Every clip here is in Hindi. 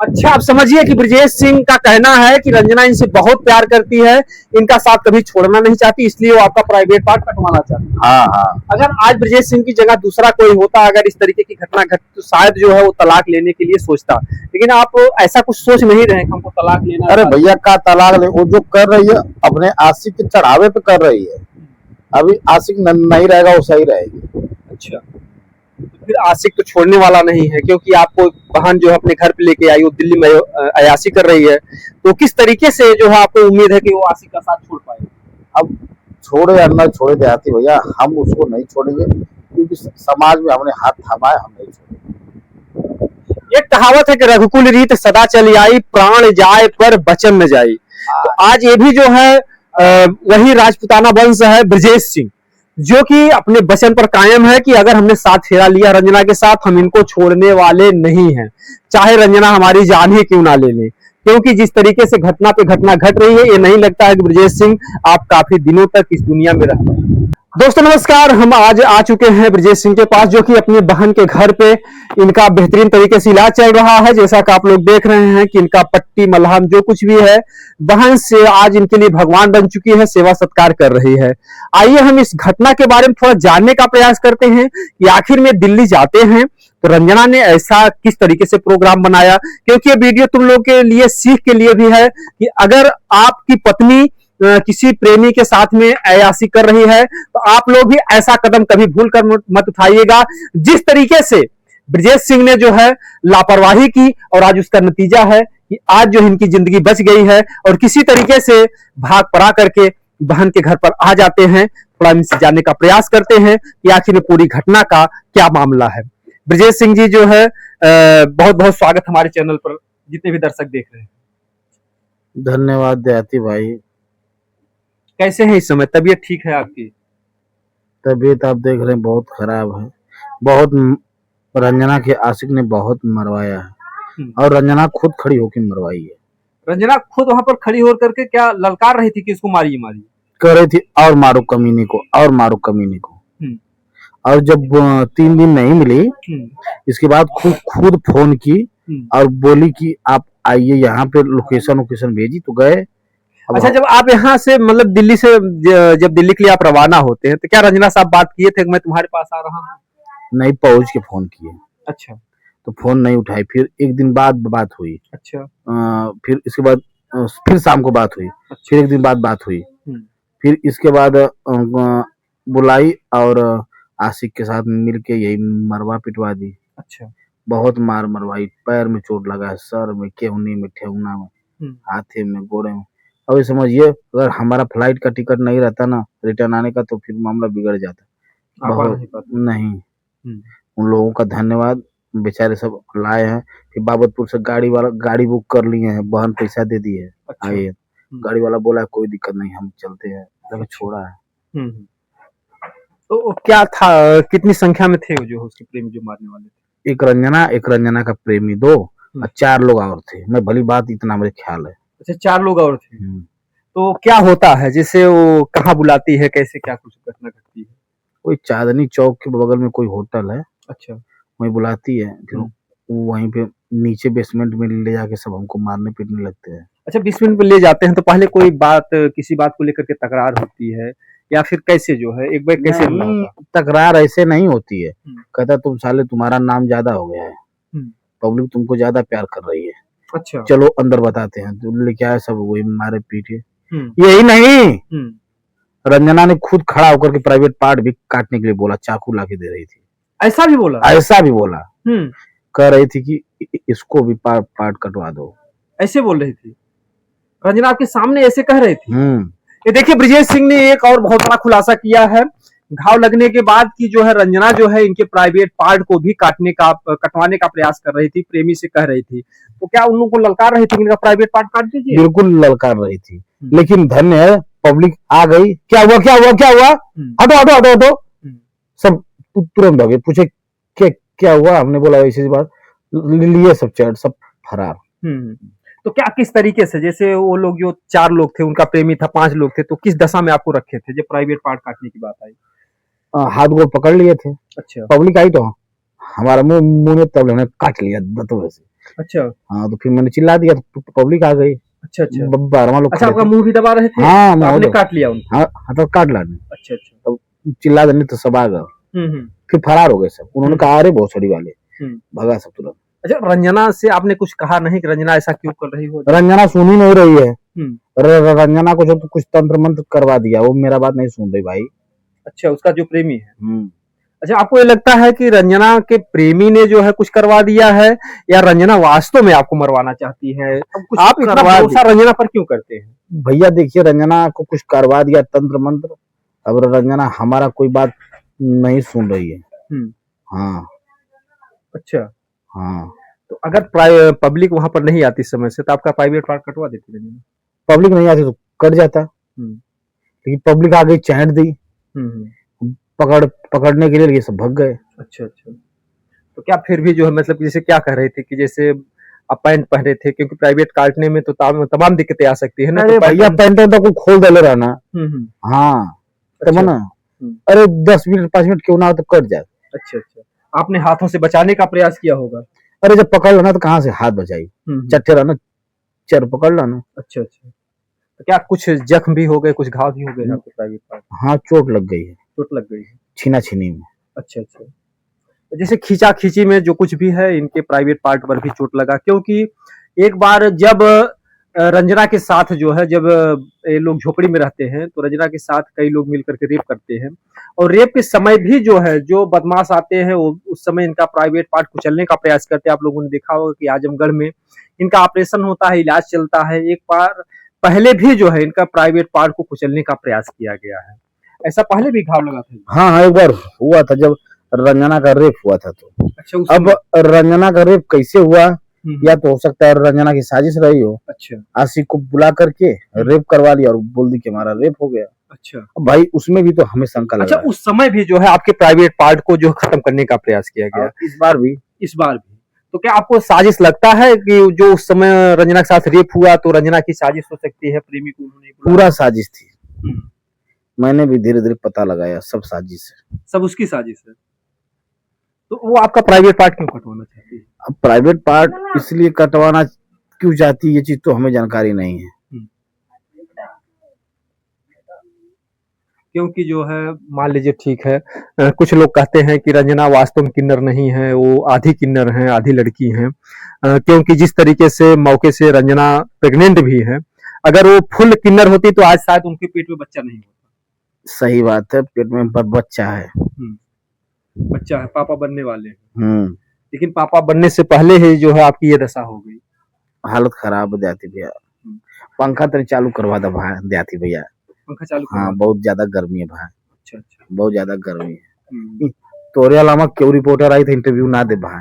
अच्छा, आप समझिए कि ब्रजेश सिंह का कहना है कि रंजना इनसे बहुत प्यार करती है, इनका साथ कभी छोड़ना नहीं चाहती, इसलिए वो आपका प्राइवेट पार्ट कटवाना चाहती है। हाँ हाँ। अगर आज ब्रजेश सिंह की जगह दूसरा कोई होता, अगर इस तरीके की घटना घट तो शायद जो है वो तलाक लेने के लिए सोचता, लेकिन आप ऐसा कुछ सोच नहीं रहे कि हमको तलाक लेना। अरे भैया का तलाक ले, वो जो कर रही है अपने आशिक के चढ़ावे पे कर रही है। अभी आशिक नहीं रहेगा, वो सही रहेगी। अच्छा, फिर आशिक तो छोड़ने वाला नहीं है, क्योंकि आपको बहन जो है अपने घर पे लेके आई, वो दिल्ली में अयाशी कर रही है, तो किस तरीके से जो है आपको उम्मीद है कि वो आशिक का साथ छोड़ पाएगा? अब छोड़े या न छोड़े देहाती भैया, हम उसको नहीं छोड़ेंगे, क्योंकि समाज में हमने हाथ थामा है, हम नहीं छोड़ेंगे। एक कहावत है कि रघुकुल रीत सदा चली आई, प्राण जाए पर बचन न जाई। तो आज ये भी जो है वही राजपूताना वंश है ब्रजेश सिंह, जो कि अपने वचन पर कायम है कि अगर हमने साथ फेरा लिया रंजना के साथ, हम इनको छोड़ने वाले नहीं हैं, चाहे रंजना हमारी जान ही क्यों ना ले ले। क्योंकि जिस तरीके से घटना पे घटना घट रही है, ये नहीं लगता है कि ब्रजेश सिंह आप काफी दिनों तक इस दुनिया में रह पाएंगे। दोस्तों नमस्कार, हम आज आ चुके हैं ब्रजेश सिंह के पास, जो कि अपनी बहन के घर पे इनका बेहतरीन तरीके से इलाज चल रहा है। जैसा कि आप लोग देख रहे हैं कि इनका पट्टी मलहम जो कुछ भी है, बहन से आज इनके लिए भगवान बन चुकी है, सेवा सत्कार कर रही है। आइए हम इस घटना के बारे में थोड़ा जानने का प्रयास करते हैं कि आखिर में दिल्ली जाते हैं तो रंजना ने ऐसा किस तरीके से प्रोग्राम बनाया, क्योंकि ये वीडियो तुम लोग के लिए सीख के लिए भी है कि अगर आपकी पत्नी किसी प्रेमी के साथ में अयाशी कर रही है तो आप लोग भी ऐसा कदम कभी भूल कर मत उठाइएगा। जिस तरीके से ब्रजेश सिंह ने जो है लापरवाही की, और आज उसका नतीजा है कि आज जो इनकी जिंदगी बच गई है, और किसी तरीके से भाग पड़ा करके बहन के घर पर आ जाते हैं। थोड़ा इनसे जानने का प्रयास करते हैं कि आखिर में पूरी घटना का क्या मामला है। ब्रजेश सिंह जी जो है बहुत बहुत स्वागत हमारे चैनल पर, जितने भी दर्शक देख रहे हैं। धन्यवाद देहाती भाई। कैसे हैं इस समय? तबीयत ठीक है आपकी? तबीयत आप देख रहे हैं बहुत खराब है। बहुत रंजना के आशिक ने बहुत मरवाया है, और रंजना खुद खड़ी होकर मरवाई है। रंजना खुद वहां पर खड़ी होकर के क्या ललकार रही थी कि इसको मारिए मारिए? कह रही थी और मारो कमीने को, और मारो कमीने को। और जब 3 दिन नहीं मिली, इसके बाद खुद फोन की और बोली कि आप आइए यहाँ पे, लोकेशन भेजी तो गए। अच्छा, जब आप यहाँ से मतलब दिल्ली से जब दिल्ली के लिए आप रवाना होते हैं तो क्या रंजना साहब बात किए थे कि मैं तुम्हारे पास आ रहा हूँ? नहीं, पहुंच के फोन किए। अच्छा, तो फोन नहीं उठाई, फिर एक दिन बाद बात हुई। अच्छा, फिर इसके बाद फिर शाम को बात हुई। अच्छा। फिर एक दिन बाद बात हुई। फिर इसके बाद बुलाई और आशिक के साथ मिलके यही मरवा पिटवा दी। अच्छा, बहुत मार मरवाई, पैर में चोट लगा, सर में, केहूनी में, ठेहुना में, हाथे में, गोड़े में। अभी समझिए, अगर हमारा फ्लाइट का टिकट नहीं रहता ना रिटर्न आने का, तो फिर मामला बिगड़ जाता। बहुत नहीं, उन लोगों का धन्यवाद, बेचारे सब लाए हैं। फिर बाबतपुर से गाड़ी बुक कर लिए हैं, बहन पैसा दे दी है। अच्छा। आइए, गाड़ी वाला बोला कोई दिक्कत नहीं, हम चलते हैं, लेकिन छोड़ा है। तो क्या था, कितनी संख्या में थे जो उसके प्रेमी जो मारने वाले थे? एक रंजना का प्रेमी 2 और 4 लोग और थे। मैं भली बात इतना मेरे ख्याल है। अच्छा, 4 लोग और थे। तो क्या होता है, जैसे वो कहाँ बुलाती है, कैसे क्या कुछ घटना घटती है? कोई चांदनी चौक के बगल में कोई होटल है। अच्छा, वहीं बुलाती है, फिर वहीं पे नीचे बेसमेंट में ले जाके सब हमको मारने पीटने लगते हैं। अच्छा, बेसमेंट में ले जाते हैं तो पहले कोई बात, किसी बात को लेकर के तकरार होती है, या फिर कैसे जो है एक बार कैसे? तकरार ऐसे नहीं होती है। कहता तुम साले, तुम्हारा नाम ज्यादा हो गया है, पब्लिक तुमको ज्यादा प्यार कर रही है। अच्छा, चलो अंदर बताते हैं। तो लेके आए सब, वही मारे पीटे। यही नहीं, रंजना ने खुद खड़ा होकर के प्राइवेट पार्ट भी काटने के लिए बोला, चाकू लाके दे रही थी। ऐसा भी बोला? ऐसा भी बोला। कह रही थी कि इसको भी पार्ट कटवा दो, ऐसे बोल रही थी रंजना आपके सामने, ऐसे कह रही थी। ये देखिए, ब्रजेश सिंह ने एक और बहुत बड़ा खुलासा किया है। घाव लगने के बाद की जो है रंजना जो है इनके प्राइवेट पार्ट को भी कटवाने का प्रयास कर रही थी, प्रेमी से कह रही थी। तो क्या उन लोगों को ललकार रही थी कि इनका प्राइवेट पार्ट काट दीजिए? बिल्कुल ललकार रही थी, लेकिन धन्य है पब्लिक आ गई। क्या हुआ क्या हुआ क्या हुआ, हटो हटो हटो हटो। सब तुरंत हो गए, पूछे क्या हुआ, हमने बोला ऐसी बात, लिए सब चैट, सब फरार। तो क्या किस तरीके से, जैसे वो लोग जो 4 लोग थे, उनका प्रेमी था, 5 लोग थे, तो किस दशा में आपको रखे थे जब प्राइवेट पार्ट काटने की बात आई? हाथ गोड़ पकड़ लिए थे। अच्छा, पब्लिक आई तो हमारा मुंह में तब हमने काट लिया दांतों से। अच्छा हाँ, तो फिर मैंने चिल्ला दिया तो पब्लिक आ गई। अच्छा अच्छा 12वां लोग अच्छा, खड़े आपका थे। मुंह भी दबा रहे थे? हाँ, तो आपने महोदय। काट लिया उनको? हाँ हाँ, तो काट लाने। अच्छा अच्छा। तब चिल्ला देने तो सब आ गए, हम्म। फिर फरार हो गए सब। उन्होंने कहा अरे भोसड़ी वाले, हम्म। भगा सब तुरंत। अच्छा, रंजना से आपने कुछ कहा नहीं कि रंजना ऐसा क्यों कर रही हो? रंजना सुन ही नहीं रही है। हम्म। रंजना को जो तो कुछ तंत्र मंत्र करवा दिया, वो मेरा बात नहीं सुन रही भाई। अच्छा, उसका जो प्रेमी है। हम्म। अच्छा, आपको ये लगता है कि रंजना के प्रेमी ने जो है कुछ करवा दिया है, या रंजना वास्तव में आपको मरवाना चाहती है? कुछ आप इतना करवा भरोसा रंजना पर क्यों करते हैं? भैया देखिए, रंजना को कुछ करवा दिया तंत्र मंत्र। अब रंजना हमारा कोई बात नहीं सुन रही है। हम्म। हाँ अच्छा, हाँ, तो अगर पब्लिक वहां पर नहीं आती समय से, तो आपका प्राइवेट पार्ट कटवा देती रंजना? पब्लिक नहीं आती तो कट जाता, हम्म। लेकिन पब्लिक आ गई, चैंट दी, हम्म। पकड़ने के लिए, ये सब भग गए। अच्छा अच्छा, तो क्या फिर भी जो है, मतलब जैसे क्या कह रहे थे कि जैसे आप पैंट पहने थे, क्योंकि प्राइवेट काटने में तो तमाम दिक्कतें आ सकती है ना, अरे तो भैया पैंट तो को खोल दे रहना। हाँ, तो अच्छा। मना, अरे 10 मिनट 5 मिनट क्यों ना हो तो कट जाए। अच्छा अच्छा, आपने हाथों से बचाने का प्रयास किया होगा? अरे जब पकड़ लेना तो कहाँ से हाथ बचाई, चट्टे रहना, चर पकड़ लेना। अच्छा अच्छा, तो क्या कुछ जख्म भी हो गए, कुछ घाव भी हो गए आपके प्राइवेट पार्ट? हाँ, चोट लग गई है, चोट लग गई है? छीना छीनी में। अच्छा अच्छा, जैसे खींचा खींची में जो कुछ भी है, इनके प्राइवेट पार्ट पर भी चोट लगा, क्योंकि एक बार जब रंजना के साथ जो है, जब ये लोग झोपड़ी में रहते हैं, तो रंजना के साथ कई लोग मिलकर के रेप करते हैं, और रेप के समय भी जो है, जो बदमाश आते हैं, वो उस समय इनका प्राइवेट पार्ट कुचलने का प्रयास करते हैं। आप लोगों ने देखा होगा कि आजमगढ़ में इनका ऑपरेशन होता है, इलाज चलता है। एक बार पहले भी जो है इनका प्राइवेट पार्ट को कुचलने का प्रयास किया गया है, ऐसा पहले भी घाव लगा था? हाँ हाँ, एक बार हुआ था जब रंजना का रेप हुआ था। तो अच्छा, अब रंजना का रेप कैसे हुआ, या या तो हो सकता है रंजना की साजिश रही हो। अच्छा आशिक को बुला करके रेप करवा लिया और बोल दी कि हमारा रेप हो गया। अच्छा अब भाई उसमें भी तो हमें शंका लगा। अच्छा, उस समय भी जो है आपके प्राइवेट पार्ट को जो खत्म करने का प्रयास किया गया, इस बार भी। इस बार भी। तो क्या आपको साजिश लगता है कि जो उस समय रंजना के साथ रेप हुआ, तो रंजना की साजिश हो सकती है, प्रेमी को उन्होंने बुलाया? पूरा साजिश थी। मैंने भी धीरे धीरे पता लगाया, सब साजिश है, सब उसकी साजिश है। तो वो आपका प्राइवेट पार्ट क्यों कटवाना चाहती है? अब प्राइवेट पार्ट इसलिए कटवाना क्यों चाहती है, ये चीज तो हमें जानकारी नहीं है। क्योंकि जो है, मान लीजिए ठीक है, कुछ लोग कहते हैं कि रंजना वास्तव में किन्नर नहीं है, वो आधी किन्नर है, आधी लड़की है, क्योंकि जिस तरीके से मौके से रंजना प्रेग्नेंट भी है, अगर वो फुल किन्नर होती तो आज शायद उनके पेट में बच्चा नहीं होता। सही बात है, पेट में बच्चा है। बच्चा है, पापा बनने वाले हैं। लेकिन पापा बनने से पहले ही जो है आपकी ये दशा हो गई। हालत खराब हो जाती भैया। पंखा तो चालू करवा दो भाई देती भैया। पंखा चालू? हाँ, बहुत ज्यादा गर्मी है भाई। अच्छा अच्छा, बहुत ज्यादा गर्मी है। तोरे अलावा क्यों रिपोर्टर आई थी इंटरव्यू ना दे भाई।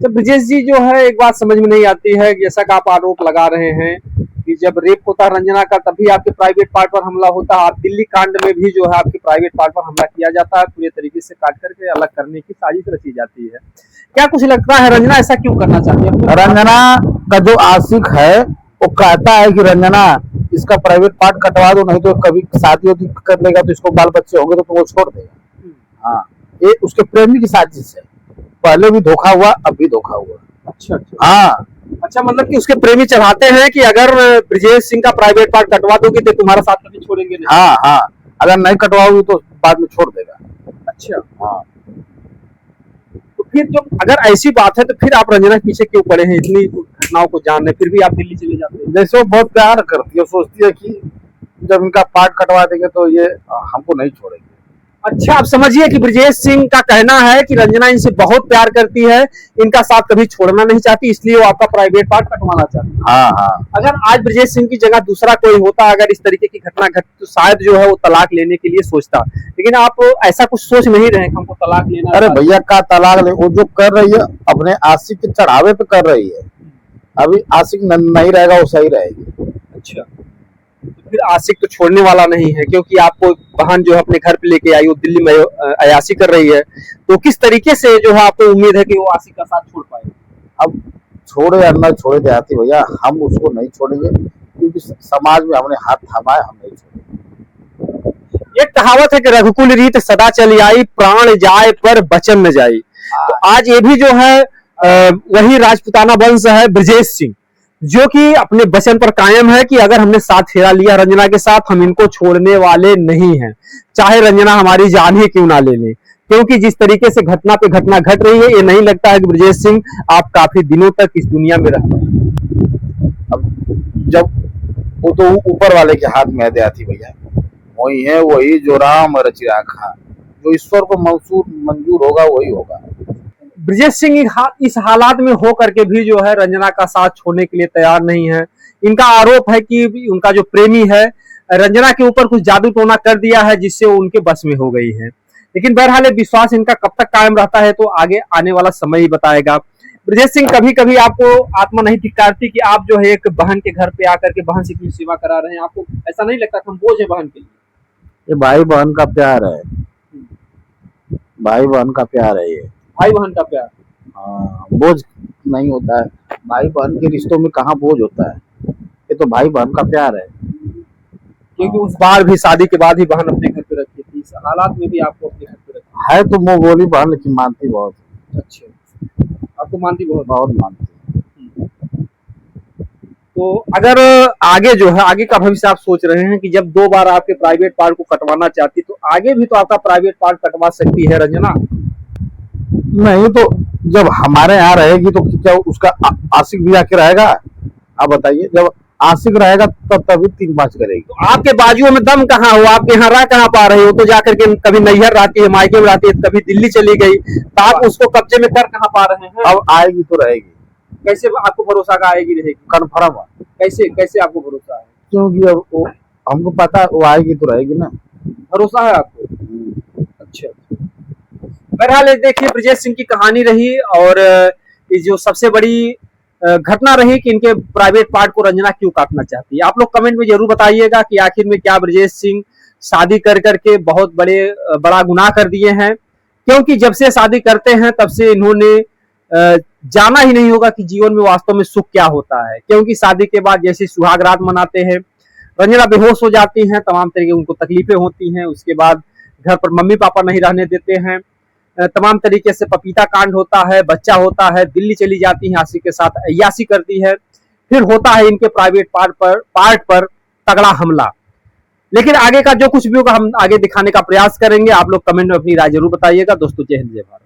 तो ब्रजेश जी जो है, एक बात समझ में नहीं आती है, जैसा कि आप आरोप लगा रहे हैं कि जब रेप होता रंजना का, तभी आपके प्राइवेट पार्ट पर हमला होता है। दिल्ली कांड में भी जो है आपके प्राइवेट पार्ट पर हमला किया जाता है, पूरे तरीके से काट करके अलग करने की साजिश रची जाती है। क्या कुछ लगता है रंजना ऐसा क्यों करना चाहती है? रंजना का जो आशिक है वो कहता है कि रंजना इसका प्राइवेट पार्ट कटवा दो, नहीं तो कभी शादी कर लेगा तो इसको बाल बच्चे होंगे तो वो छोड़ देगा। हाँ, ये उसके प्रेमी की साजिश है। पहले भी धोखा हुआ, अब भी धोखा हुआ। अच्छा हाँ, अच्छा, मतलब कि उसके प्रेमी चाहते हैं कि अगर ब्रजेश सिंह का प्राइवेट पार्ट कटवा दोगे तो तुम्हारा साथ कभी छोड़ेंगे नहीं। हाँ हाँ, अगर नहीं कटवाओगे तो बाद में छोड़ देगा। अच्छा, हाँ, तो फिर जो अगर ऐसी बात है, तो फिर आप रंजना के पीछे क्यों पड़े हैं? इतनी घटनाओं को जानने फिर भी आप दिल्ली चले जाते हैं। जैसे वो बहुत प्यार करती है, सोचती है कि जब इनका पार्ट कटवा देंगे तो ये हमको नहीं छोड़ेंगे। अच्छा, आप समझिए कि ब्रजेश सिंह का कहना है कि रंजना इनसे बहुत प्यार करती है, इनका साथ कभी छोड़ना नहीं चाहती, इसलिए वो आपका प्राइवेट पार्ट कटवाना चाहती है। हाँ हाँ, अगर आज ब्रजेश सिंह की जगह दूसरा कोई होता, अगर इस तरीके की घटना घटती, तो शायद जो है वो तलाक लेने के लिए सोचता, लेकिन आप ऐसा कुछ सोच नहीं रहे कि हमको तलाक लेना। अरे भैया का तलाक ले, वो जो कर रही है अपने आशिक के चढ़ावे पे कर रही है। अभी आशिक नहीं रहेगा, वो सही रहेगी। अच्छा, तो फिर आशिक तो छोड़ने वाला नहीं है, क्योंकि आपको बहन जो है अपने घर पे लेके आई, वो दिल्ली में अयाशी कर रही है, तो किस तरीके से जो है आपको उम्मीद है कि वो आशिक का साथ छोड़ पाएगा? अब छोड़े या न छोड़े देहाती भैया, हम उसको नहीं छोड़ेंगे, क्योंकि समाज में हमने हाथ थामा है, हम नहीं छोड़ेंगे। एक कहावत है कि रघुकुल रीत सदा चली आई, प्राण जाए पर बचन न जाई। तो आज ये भी जो है वही राजपूताना वंश है ब्रजेश सिंह, जो कि अपने वचन पर कायम है कि अगर हमने साथ फेरा लिया रंजना के साथ, हम इनको छोड़ने वाले नहीं हैं, चाहे रंजना हमारी जान ही क्यों ना ले ले। क्योंकि जिस तरीके से घटना पे घटना घट रही है, ये नहीं लगता है कि ब्रजेश सिंह आप काफी दिनों तक इस दुनिया में रह पाएंगे। अब जब वो तो ऊपर वाले के हाथ में है दयाती भैया, वही है, वही जो राम रचिया खा, जो ईश्वर को मंजूर होगा वही होगा। ब्रजेश सिंह इस हालात में हो करके भी जो है रंजना का साथ छोड़ने के लिए तैयार नहीं है। इनका आरोप है कि उनका जो प्रेमी है रंजना के ऊपर कुछ जादू टोना कर दिया है, जिससे वो उनके बस में हो गई है। लेकिन बहरहाल विश्वास इनका कब तक कायम रहता है तो आगे आने वाला समय ही बताएगा। ब्रजेश सिंह, कभी कभी आपको आत्मा नहीं धिक्कारती कि आप जो है एक बहन के घर पे आकर के बहन से क्यों सेवा करा रहे हैं? आपको ऐसा नहीं लगता कि हम बोझ है बहन के लिए? ये भाई बहन का प्यार है, भाई बहन का प्यार है ये, भाई बहन का प्यार। हाँ, बोझ नहीं होता है। भाई बहन के रिश्तों में कहाँ बोझ होता है, ये तो भाई बहन का प्यार है। क्योंकि उस बार भी शादी के बाद ही बहन अपने घर पे रखी थी, इस हालात में भी आपको अपने घर पे रखी है तो मुंह बोली बहन, लेकिन मानती बहुत। अच्छा, आपको मानती बहुत? बहुत मानती। तो अगर आगे जो है आगे का भविष्य आप सोच रहे हैं कि जब 2 बार आपके प्राइवेट पार्ट को कटवाना चाहती, तो आगे भी तो आपका प्राइवेट पार्ट कटवा सकती है रंजना। नहीं तो जब हमारे यहाँ रहेगी तो क्या उसका आशिक भी आके रहेगा? आप बताइए, जब आशिक रहेगा तब तभी 3 बात करेगी। तो आपके बाजुओं में दम कहाँ हो? आप यहाँ रह कहाँ पा रहे हो? तो जाकर के कभी नैहर रहती है, मायके में रहती है, कभी दिल्ली चली गई, तो आप उसको कब्जे में कर कहाँ पा रहे हैं? अब आएगी तो रहेगी। कैसे आपको भरोसा का आएगी रहेगी? कन्फर्म है। कैसे कैसे आपको भरोसा है? क्योंकि अब वो हमको पता है, वो आएगी तो रहेगी ना। भरोसा है आपको? अच्छा। बहरहाल देखिए, ब्रजेश सिंह की कहानी रही और ये जो सबसे बड़ी घटना रही कि इनके प्राइवेट पार्ट को रंजना क्यों काटना चाहती है। आप लोग कमेंट में जरूर बताइएगा कि आखिर में क्या ब्रजेश सिंह शादी कर करके बहुत बड़ा गुनाह कर दिए हैं। क्योंकि जब से शादी करते हैं तब से इन्होंने जाना ही नहीं होगा कि जीवन में वास्तव में सुख क्या होता है। क्योंकि शादी के बाद जैसे सुहाग रात मनाते हैं, रंजना बेहोश हो जाती हैं, तमाम तरीके उनको तकलीफें होती हैं, उसके बाद घर पर मम्मी पापा नहीं रहने देते हैं, तमाम तरीके से पपीता कांड होता है, बच्चा होता है, दिल्ली चली जाती है, आशिक के साथ अय्याशी करती है, फिर होता है इनके प्राइवेट पार्ट पर तगड़ा हमला। लेकिन आगे का जो कुछ भी होगा हम आगे दिखाने का प्रयास करेंगे। आप लोग कमेंट में अपनी राय जरूर बताइएगा। दोस्तों, जय हिंद, जय भारत।